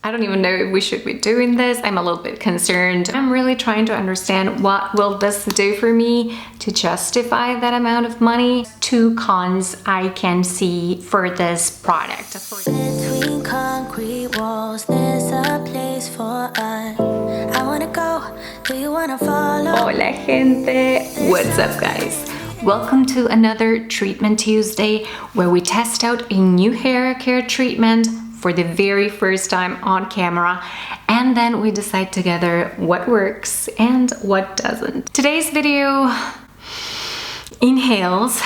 I don't even know if we should be doing this. I'm a little bit concerned. I'm really trying to understand what will this do for me to justify that amount of money. Two cons I can see for this product. Between concrete walls, there's a place for us. I wanna go, do you wanna follow? Hola gente, what's up guys? Welcome to another Treatment Tuesday where we test out a new hair care treatment for the very first time on camera, and then we decide together what works and what doesn't. Today's video inhales.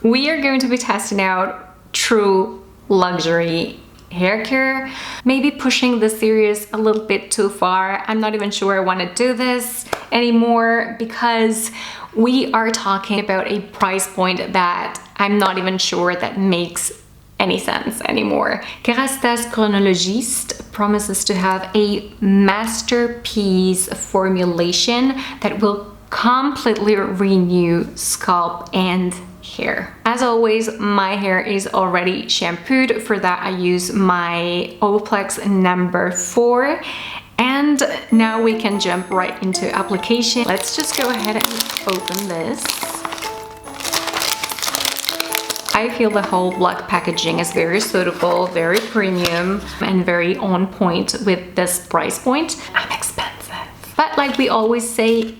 We are going to be testing out true luxury hair care, maybe pushing the series a little bit too far. I'm not even sure I want to do this anymore because we are talking about a price point that I'm not even sure that makes any sense anymore. Kerastase Chronologiste promises to have a masterpiece formulation that will completely renew scalp and hair. As always, my hair is already shampooed. For that I use my Olaplex number 4, and now we can jump right into application. Let's just go ahead and open this. I feel the whole black packaging is very suitable, very premium, and very on point with this price point. I'm expensive. But like we always say,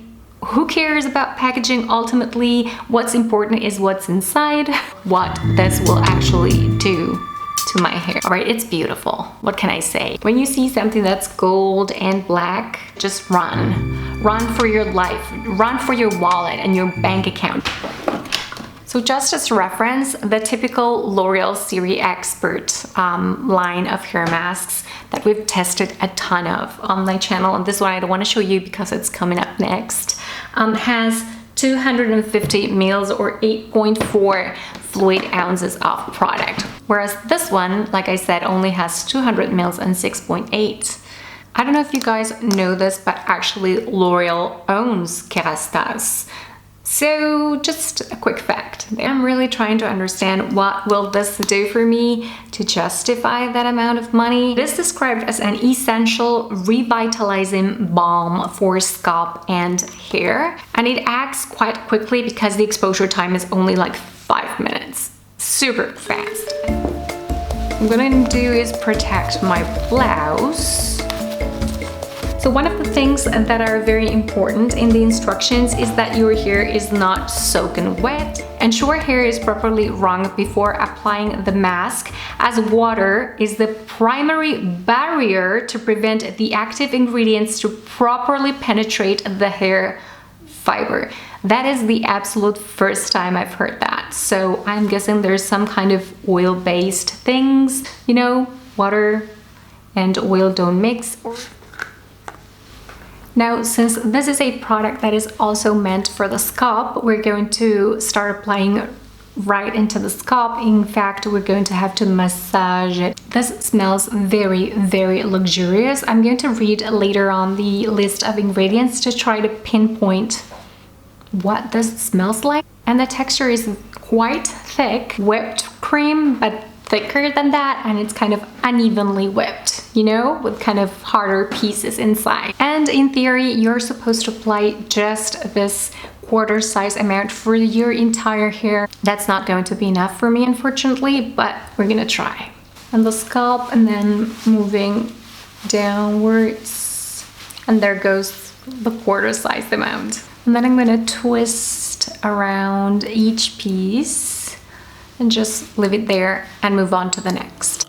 who cares about packaging ultimately? What's important is what's inside, what this will actually do to my hair. All right, it's beautiful. What can I say? When you see something that's gold and black, just run. Run for your life. Run for your wallet and your bank account. So just as reference, the typical L'Oreal Series Expert line of hair masks that we've tested a ton of on my channel, and this one I don't want to show you because it's coming up next, has 250 mils or 8.4 fluid ounces of product. Whereas this one, like I said, only has 200 mils and 6.8. I don't know if you guys know this, but actually L'Oreal owns Kerastase. So just a quick fact. I'm really trying to understand what will this do for me to justify that amount of money. It is described as an essential revitalizing balm for scalp and hair, and it acts quite quickly because the exposure time is only like 5 minutes. Super fast. What I'm gonna do is protect my blouse. So one of the things that are very important in the instructions is that your hair is not soaking wet. Ensure hair is properly wrung before applying the mask, as water is the primary barrier to prevent the active ingredients to properly penetrate the hair fiber. That is the absolute first time I've heard that. So I'm guessing there's some kind of oil-based things, you know, water and oil don't mix. Now, since this is a product that is also meant for the scalp, we're going to start applying right into the scalp. In fact, we're going to have to massage it. This smells very, very luxurious. I'm going to read later on the list of ingredients to try to pinpoint what this smells like. And the texture is quite thick, whipped cream, but thicker than that, and it's kind of unevenly whipped, you know, with kind of harder pieces inside. And in theory, you're supposed to apply just this quarter size amount for your entire hair. That's not going to be enough for me, unfortunately, but we're gonna try. And the scalp, and then moving downwards, and there goes the quarter size amount. And then I'm gonna twist around each piece and just leave it there and move on to the next.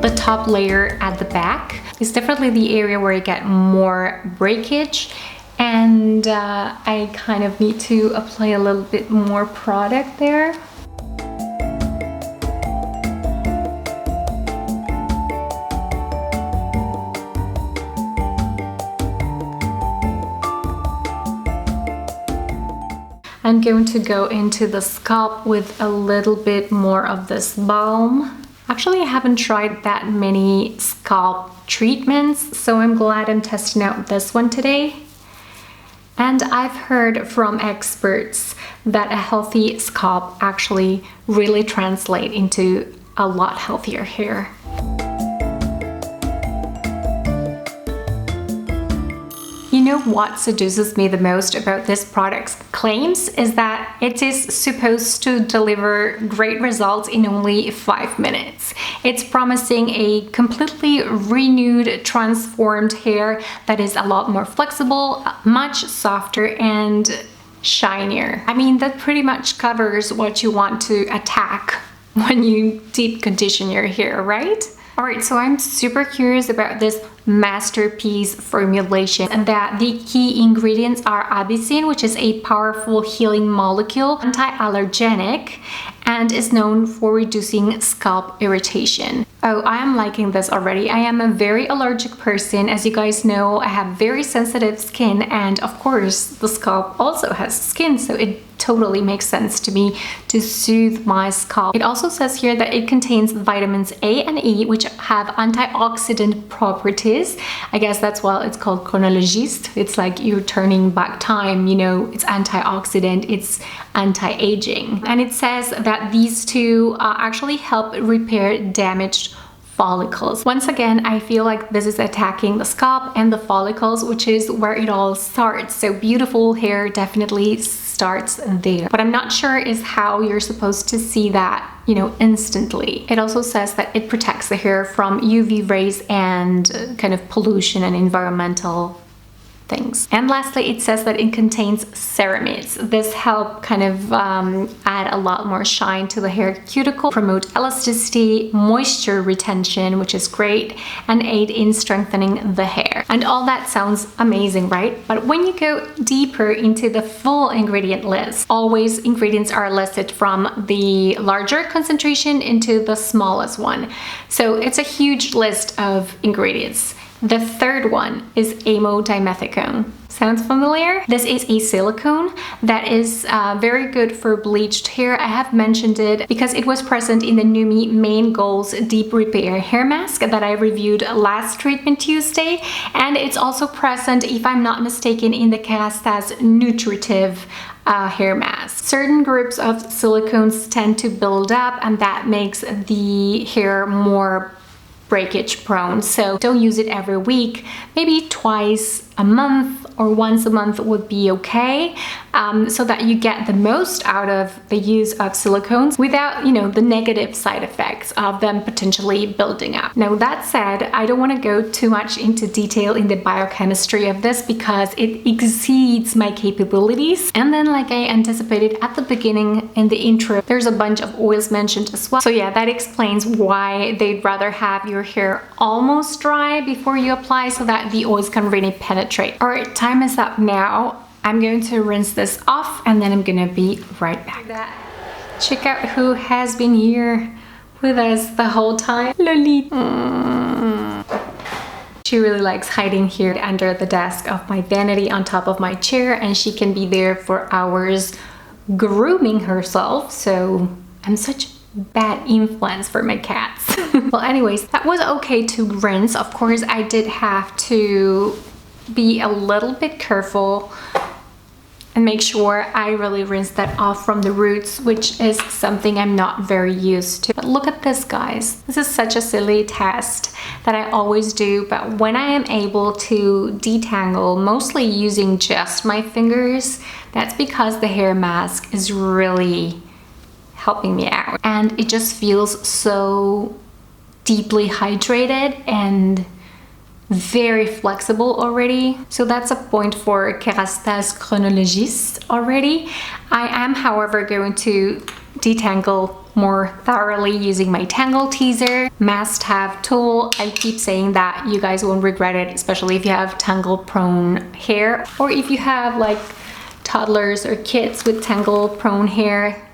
The top layer at the back is definitely the area where you get more breakage, and I kind of need to apply a little bit more product there. I'm going to go into the scalp with a little bit more of this balm. Actually, I haven't tried that many scalp treatments, so I'm glad I'm testing out this one today. And I've heard from experts that a healthy scalp actually really translates into a lot healthier hair. You know what seduces me the most about this product's claims is that it is supposed to deliver great results in only 5 minutes. It's promising a completely renewed, transformed hair that is a lot more flexible, much softer, and shinier. I mean, that pretty much covers what you want to attack when you deep condition your hair, right? Alright, so I'm super curious about this masterpiece formulation, and that the key ingredients are abyssin, which is a powerful healing molecule, anti-allergenic, and is known for reducing scalp irritation. Oh, I am liking this already. I am a very allergic person. As you guys know, I have very sensitive skin, and of course the scalp also has skin, so it totally makes sense to me to soothe my scalp. It also says here that it contains vitamins A and E, which have antioxidant properties. I guess that's why it's called Chronologiste. It's like you're turning back time, you know, it's antioxidant, it's anti-aging. And it says that these two actually help repair damaged follicles. Once again, I feel like this is attacking the scalp and the follicles, which is where it all starts. So beautiful hair definitely starts there. What I'm not sure is how you're supposed to see that, you know, instantly. It also says that it protects the hair from UV rays and kind of pollution and environmental things. And lastly, it says that it contains ceramides. This help kind of add a lot more shine to the hair cuticle, promote elasticity, moisture retention, which is great, and aid in strengthening the hair. And all that sounds amazing, right? But when you go deeper into the full ingredient list, always ingredients are listed from the larger concentration into the smallest one. So it's a huge list of ingredients. The third one is amodimethicone. Sounds familiar? This is a silicone that is very good for bleached hair. I have mentioned it because it was present in the Nume Main Goals Deep Repair Hair Mask that I reviewed last Treatment Tuesday. And it's also present, if I'm not mistaken, in the Kerastase Nutritive hair mask. Certain groups of silicones tend to build up, and that makes the hair more breakage prone, so don't use it every week. Maybe twice a month or once a month would be okay, so that you get the most out of the use of silicones without, you know, the negative side effects of them potentially building up. Now that said, I don't want to go too much into detail in the biochemistry of this because it exceeds my capabilities. And then, like I anticipated at the beginning in the intro, there's a bunch of oils mentioned as well. So yeah, that explains why they'd rather have your hair almost dry before you apply so that the oils can really penetrate. All right, time is up now. I'm going to rinse this off and then I'm gonna be right back. Check out who has been here with us the whole time. Lolita. She really likes hiding here under the desk of my vanity on top of my chair, and she can be there for hours grooming herself. So I'm such bad influence for my cats. Well, anyways, that was okay to rinse. Of course, I did have to be a little bit careful and make sure I really rinse that off from the roots, which is something I'm not very used to. But look at this, guys. This is such a silly test that I always do, but when I am able to detangle, mostly using just my fingers, that's because the hair mask is really helping me out. And it just feels so deeply hydrated and very flexible already. So that's a point for Kerastase Chronologiste already. I am, however, going to detangle more thoroughly using my Tangle Teezer must-have tool. I keep saying that, you guys won't regret it, especially if you have tangle-prone hair, or if you have like toddlers or kids with tangle-prone hair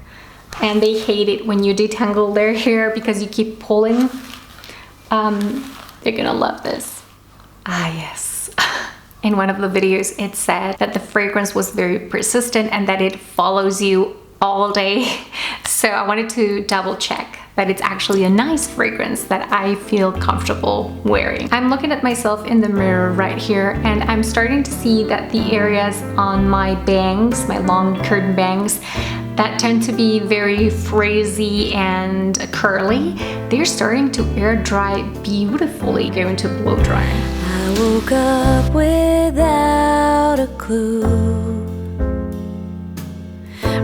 and they hate it when you detangle their hair because you keep pulling. They're gonna love this. Ah, yes. In one of the videos, it said that the fragrance was very persistent and that it follows you all day. So I wanted to double check that it's actually a nice fragrance that I feel comfortable wearing. I'm looking at myself in the mirror right here, and I'm starting to see that the areas on my bangs, my long curtain bangs, that tend to be very frizzy and curly, they're starting to air dry beautifully. Going to blow dry. I woke up without a clue,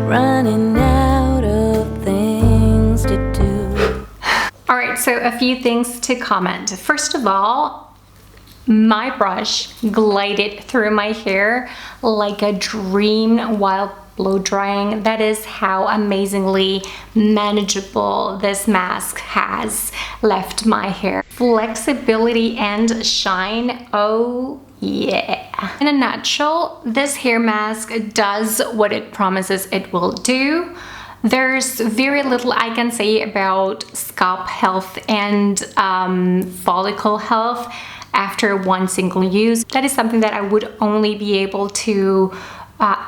running out of things to do. All right, so a few things to comment. First of all, my brush glided through my hair like a dream while blow drying. That is how amazingly manageable this mask has left my hair. Flexibility and shine, oh yeah. In a nutshell, this hair mask does what it promises it will do. There's very little I can say about scalp health and follicle health after one single use. That is something that I would only be able to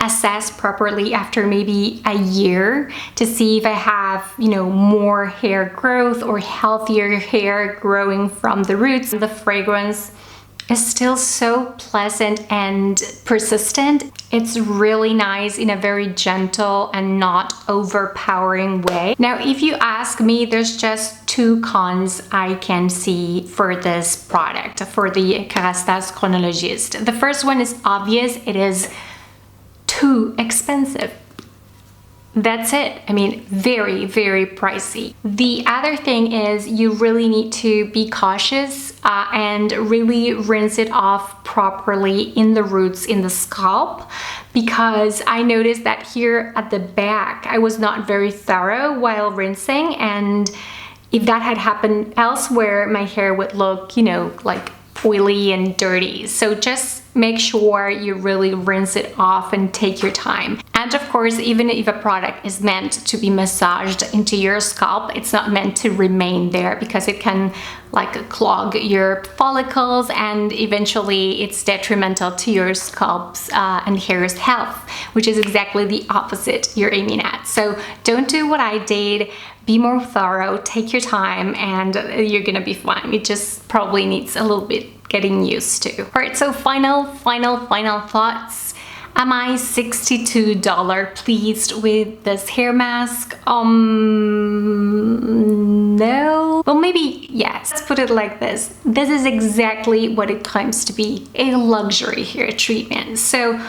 assess properly after maybe a year to see if I have, you know, more hair growth or healthier hair growing from the roots. The fragrance is still so pleasant and persistent. It's really nice in a very gentle and not overpowering way. Now, if you ask me, there's just two cons I can see for this product, for the Kerastase Chronologiste. The first one is obvious. It is too expensive. That's it. I mean, very, very pricey. The other thing is you really need to be cautious and really rinse it off properly in the roots, in the scalp, because I noticed that here at the back, I was not very thorough while rinsing, and if that had happened elsewhere, my hair would look, you know, like oily and dirty. So just make sure you really rinse it off and take your time. And of course, even if a product is meant to be massaged into your scalp, it's not meant to remain there because it can like clog your follicles and eventually it's detrimental to your scalp's and hair's health, which is exactly the opposite you're aiming at. So don't do what I did. Be more thorough, take your time, and you're gonna be fine. It just probably needs a little bit getting used to. All right, so final thoughts. Am I $62 pleased with this hair mask? No. Well, maybe yes. Let's put it like this. This is exactly what it claims to be, a luxury hair treatment. So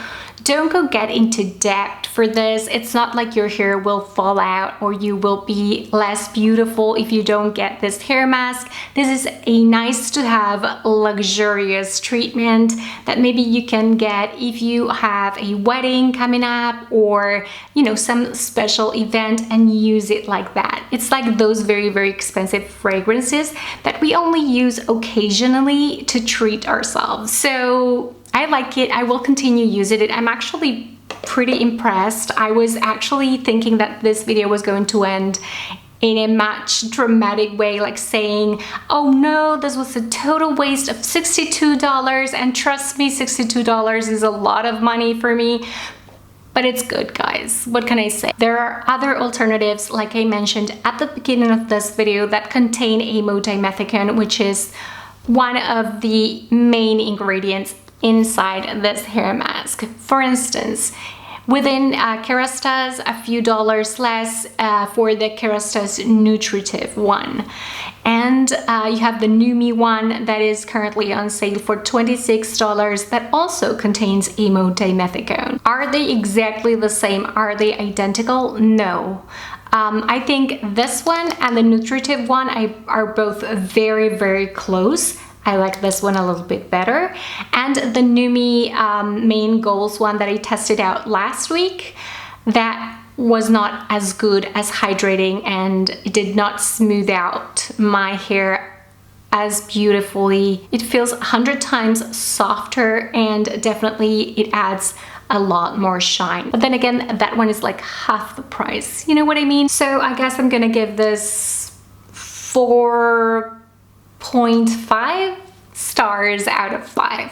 don't go get into debt for this. It's not like your hair will fall out or you will be less beautiful if you don't get this hair mask. This is a nice to have luxurious treatment that maybe you can get if you have a wedding coming up or, you know, some special event and use it like that. It's like those very, very expensive fragrances that we only use occasionally to treat ourselves. So I like it. I will continue using it. I'm actually pretty impressed. I was actually thinking that this video was going to end in a much dramatic way, like saying, oh no, this was a total waste of $62. And trust me, $62 is a lot of money for me. But it's good, guys. What can I say? There are other alternatives, like I mentioned at the beginning of this video, that contain amodimethicone, which is one of the main ingredients inside this hair mask. For instance, within Kerastase, a few dollars less for the Kerastase Nutritive one. And you have the Nume one that is currently on sale for $26 that also contains amodimethicone. Are they exactly the same? Are they identical? No. I think this one and the Nutritive one are both very, very close. I like this one a little bit better. And the Nume Main Goals one that I tested out last week, that was not as good as hydrating and it did not smooth out my hair as beautifully. It feels 100 times softer and definitely it adds a lot more shine. But then again, that one is like half the price. You know what I mean? So I guess I'm gonna give this 4.5 stars out of 5.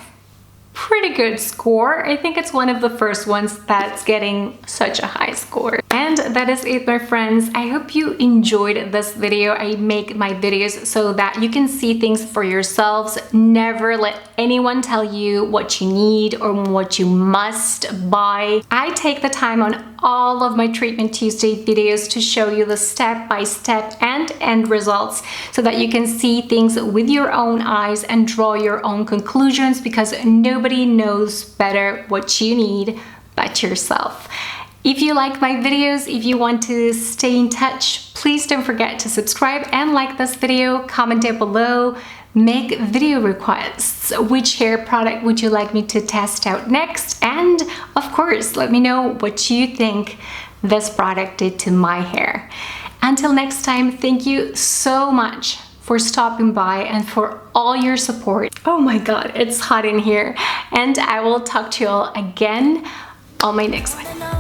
Pretty good score. I think it's one of the first ones that's getting such a high score. And that is it, my friends. I hope you enjoyed this video. I make my videos so that you can see things for yourselves. Never let anyone tell you what you need or what you must buy. I take the time on all of my Treatment Tuesday videos to show you the step-by-step and end results so that you can see things with your own eyes and draw your own conclusions, because nobody knows better what you need but yourself. If you like my videos, if you want to stay in touch, please don't forget to subscribe and like this video, comment down below, make video requests. Which hair product would you like me to test out next? And of course, let me know what you think this product did to my hair. Until next time, thank you so much for stopping by and for all your support. Oh my God, it's hot in here. And I will talk to you all again on my next one.